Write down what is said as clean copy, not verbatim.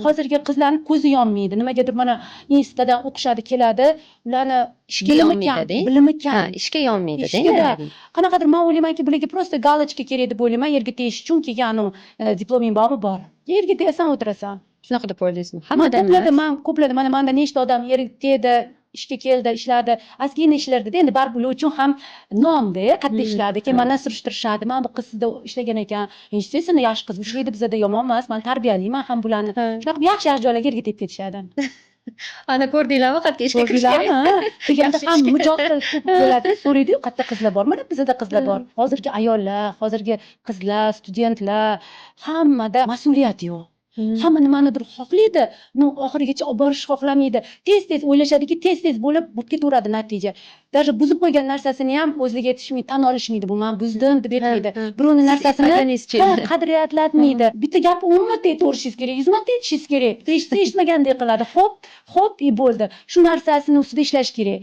Hozirgi qizlarni ko'zi yonmaydi. Nimagadir mana Instadan o'qishadi, keladi. Ularni ishga bilimi kam, bilimi kam. Ha, ishga yonmaydi. Ishga qanaqadir men o'ylaymanki, bularga prosta galochka kerak deb o'ylayman, yerga tegish uchun kelgan diploming bormi? Bor. Yerga tegasan, o'tirasan. Shunaqa deb o'ylaysiz. Men ko'pladim. Mana menda nechta odam yerga tegdi, ishga keldi, ishlardi. Ozgina ishlarda endi baribir ular uchun ham nomda, qayerda ishlardi. Keyin mendan surishtirishadi. Mana bu qiz sizda ishlagan ekan. Eshitsangiz, yaxshi qiz ishlaydi, bizda yomon emas. Men tarbiyalayman ham bularni. Shunaqa yaxshi joylarga yerga tegib ketishadi. Ana ko'rdinglarmi, qayerga ishga kirishgan? Deganda ham mijozlar ko'p bo'ladi. So'raydi-yu, qayerda qizlar bor? Mana bizda qizlar bor. Hozirgi ayollar, hozirgi qizlar, studentlar hammada mas'uliyat yo'q. Hamma nimanidir xohlaydi, oxirigacha olib borishni xohlamaydi. Tez-tez o'ylashadiki, tez-tez bo'lib ketaveradi natija. Даже buzib qo'ygan narsasini ham o'ziga yetishmaydi, tan olishmaydi. Bu men buzdim deb aytmaydi. Birovning narsasini qadriyatlatmaydi. Bitta gapni 10 marta aytaverishingiz kerak, 100 marta aytishingiz kerak. Eshitsa eshitmagandek qiladi. Xo'p, bo'ldi. Shu narsasini ustida ishlash kerak.